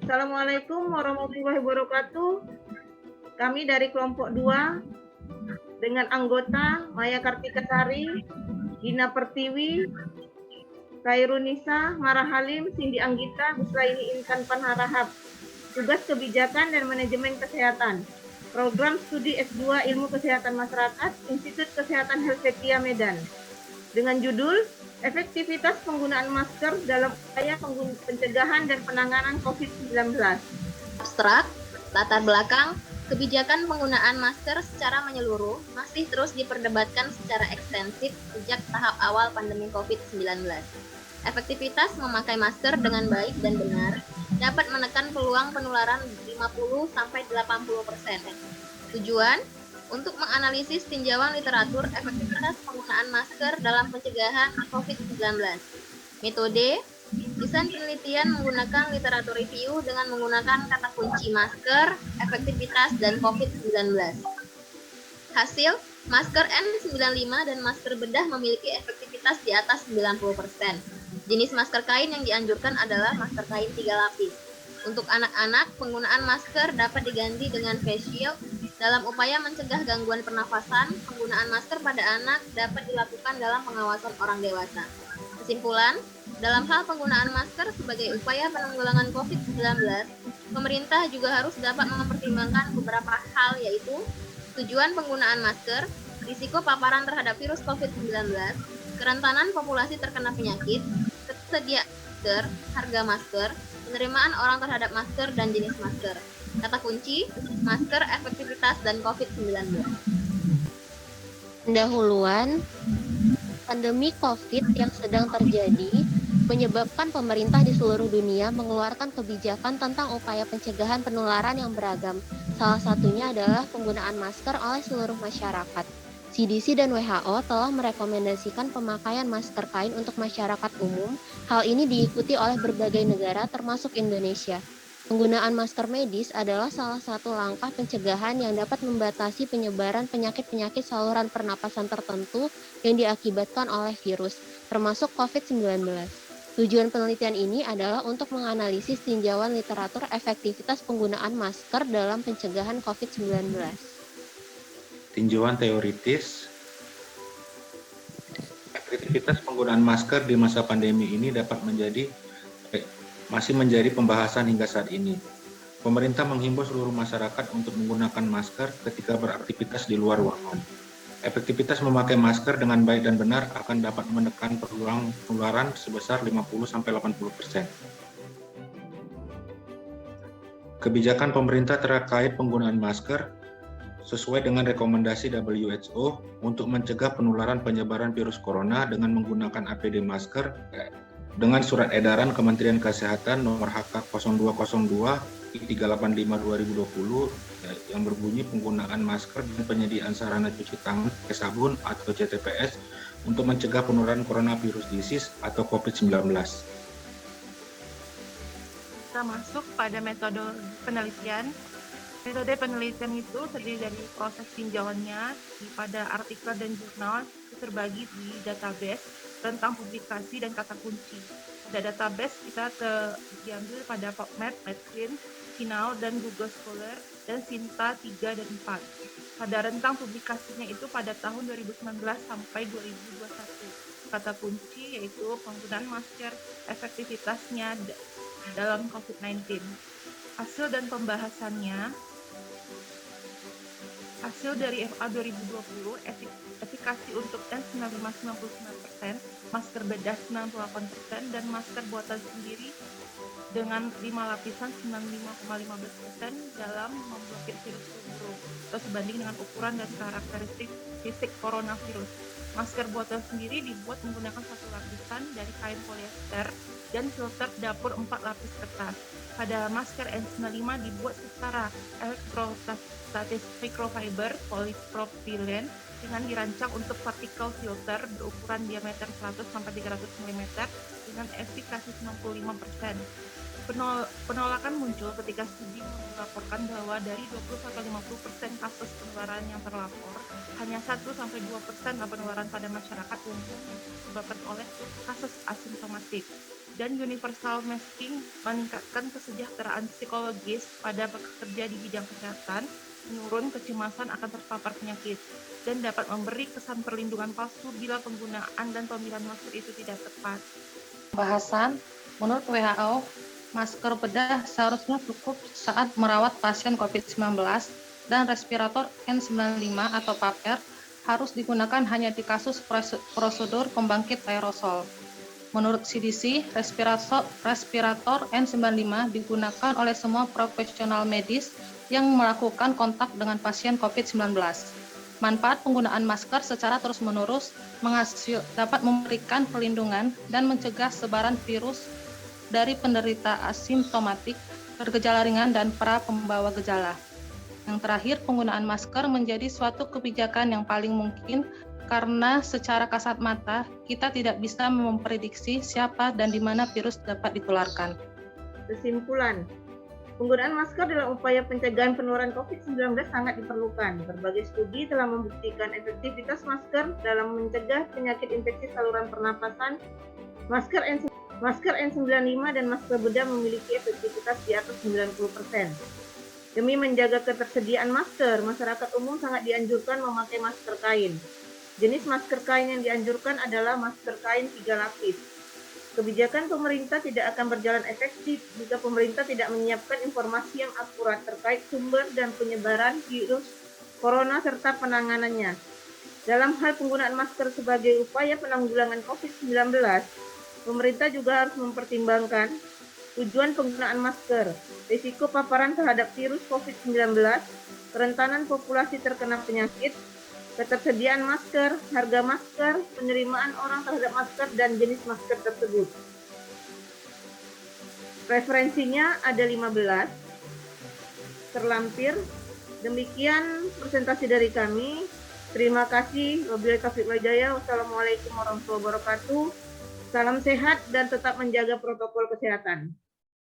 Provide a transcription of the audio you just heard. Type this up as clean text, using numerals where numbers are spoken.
Assalamualaikum warahmatullahi wabarakatuh. Kami dari kelompok 2 dengan anggota Maya Kartika Sari, Gina Pertiwi, Khairunisa, Mara Halim, Cindy Anggita, Busraini Intan Panharahap. Tugas kebijakan dan manajemen kesehatan. Program studi S2 Ilmu Kesehatan Masyarakat, Institut Kesehatan Helvetia Medan. Dengan judul Efektivitas penggunaan masker dalam upaya pencegahan dan penanganan COVID-19. Abstrak, latar belakang, kebijakan penggunaan masker secara menyeluruh masih terus diperdebatkan secara ekstensif sejak tahap awal pandemi COVID-19. Efektivitas memakai masker dengan baik dan benar dapat menekan peluang penularan 50-80%. Tujuan untuk menganalisis tinjauan literatur efektivitas penggunaan masker dalam pencegahan COVID-19. Metode, desain penelitian menggunakan literatur review dengan menggunakan kata kunci masker, efektivitas, dan COVID-19. Hasil, masker N95 dan masker bedah memiliki efektivitas di atas 90%. Jenis masker kain yang dianjurkan adalah masker kain 3 lapis. Untuk anak-anak, penggunaan masker dapat diganti dengan face shield. Dalam upaya mencegah gangguan pernafasan, penggunaan masker pada anak dapat dilakukan dalam pengawasan orang dewasa. Kesimpulan, dalam hal penggunaan masker sebagai upaya penanggulangan COVID-19, pemerintah juga harus dapat mempertimbangkan beberapa hal, yaitu tujuan penggunaan masker, risiko paparan terhadap virus COVID-19, kerentanan populasi terkena penyakit, ketersediaan masker, harga masker, penerimaan orang terhadap masker, dan jenis masker. Kata kunci, masker, efektivitas, dan COVID-19. Pendahuluan, pandemi COVID yang sedang terjadi menyebabkan pemerintah di seluruh dunia mengeluarkan kebijakan tentang upaya pencegahan penularan yang beragam. Salah satunya adalah penggunaan masker oleh seluruh masyarakat. CDC dan WHO telah merekomendasikan pemakaian masker kain untuk masyarakat umum. Hal ini diikuti oleh berbagai negara termasuk Indonesia. Penggunaan masker medis adalah salah satu langkah pencegahan yang dapat membatasi penyebaran penyakit-penyakit saluran pernapasan tertentu yang diakibatkan oleh virus, termasuk COVID-19. Tujuan penelitian ini adalah untuk menganalisis tinjauan literatur efektivitas penggunaan masker dalam pencegahan COVID-19. Tinjauan teoritis, efektivitas penggunaan masker di masa pandemi ini masih menjadi pembahasan hingga saat ini. Pemerintah menghimbau seluruh masyarakat untuk menggunakan masker ketika beraktivitas di luar ruangan. Efektivitas memakai masker dengan baik dan benar akan dapat menekan peluang penularan sebesar 50-80%. Kebijakan pemerintah terkait penggunaan masker sesuai dengan rekomendasi WHO untuk mencegah penularan penyebaran virus corona dengan menggunakan APD masker dengan surat edaran Kementerian Kesehatan nomor HK 0202 385/2020 yang berbunyi penggunaan masker dan penyediaan sarana cuci tangan pakai sabun atau CTPS untuk mencegah penularan coronavirus disease atau COVID-19. Kita masuk pada metode penelitian. Metode penelitian itu terdiri dari proses tinjauannya pada artikel dan jurnal terbagi di database tentang publikasi dan kata kunci. Pada database kita diambil pada PubMed, Medclean, Kinao, dan Google Scholar, dan Sinta 3 dan 4. Pada rentang publikasinya itu pada tahun 2019 sampai 2021. Kata kunci yaitu penggunaan masker, efektivitasnya dalam COVID-19. Hasil dan pembahasannya. Hasil dari FA 2020, efikasi untuk N95 99%, masker bedah 98%, dan masker buatan sendiri dengan 5 lapisan 95,15% dalam memblokir virus flu atau sebanding dengan ukuran dan karakteristik fisik coronavirus. Masker buatan sendiri dibuat menggunakan 1 lapisan dari kain polyester dan filter dapur 4 lapis kertas. Pada masker N95 dibuat secara elektrostatis microfiber polypropylen dengan dirancang untuk particle filter berukuran diameter 100-300 mm dengan efikasi 95%. Penolakan muncul ketika studi melaporkan bahwa dari 20-50% kasus penularan yang terlapor, hanya 1-2% penularan pada masyarakat umum yang disebabkan oleh kasus asimptomatik. Dan universal masking meningkatkan kesejahteraan psikologis pada pekerja di bidang kesehatan, menurun kecemasan akan terpapar penyakit, dan dapat memberi kesan perlindungan palsu bila penggunaan dan pemilihan masker itu tidak tepat. Bahasan, menurut WHO, masker bedah seharusnya cukup saat merawat pasien COVID-19 dan respirator N95 atau PAPR harus digunakan hanya di kasus prosedur pembangkit aerosol. Menurut CDC, respirator N95 digunakan oleh semua profesional medis yang melakukan kontak dengan pasien COVID-19. Manfaat penggunaan masker secara terus-menerus dapat memberikan perlindungan dan mencegah sebaran virus dari penderita asimptomatik, bergejala ringan, dan para pembawa gejala. Yang terakhir, penggunaan masker menjadi suatu kebijakan yang paling mungkin karena secara kasat mata kita tidak bisa memprediksi siapa dan di mana virus dapat ditularkan. Kesimpulan, penggunaan masker dalam upaya pencegahan penularan COVID-19 sangat diperlukan. Berbagai studi telah membuktikan efektivitas masker dalam mencegah penyakit infeksi saluran pernapasan. Masker N95 dan masker bedah memiliki efektivitas di atas 90%. Demi menjaga ketersediaan masker, masyarakat umum sangat dianjurkan memakai masker kain. Jenis masker kain yang dianjurkan adalah masker kain 3 lapis. Kebijakan pemerintah tidak akan berjalan efektif jika pemerintah tidak menyiapkan informasi yang akurat terkait sumber dan penyebaran virus corona serta penanganannya. Dalam hal penggunaan masker sebagai upaya penanggulangan COVID-19, pemerintah juga harus mempertimbangkan tujuan penggunaan masker, risiko paparan terhadap virus COVID-19, kerentanan populasi terkena penyakit, ketersediaan masker, harga masker, penerimaan orang terhadap masker, dan jenis masker tersebut. Referensinya ada 15. Terlampir. Demikian presentasi dari kami. Terima kasih. Wabillahi taufiq wal hidayah. Wassalamualaikum warahmatullahi wabarakatuh. Salam sehat dan tetap menjaga protokol kesehatan.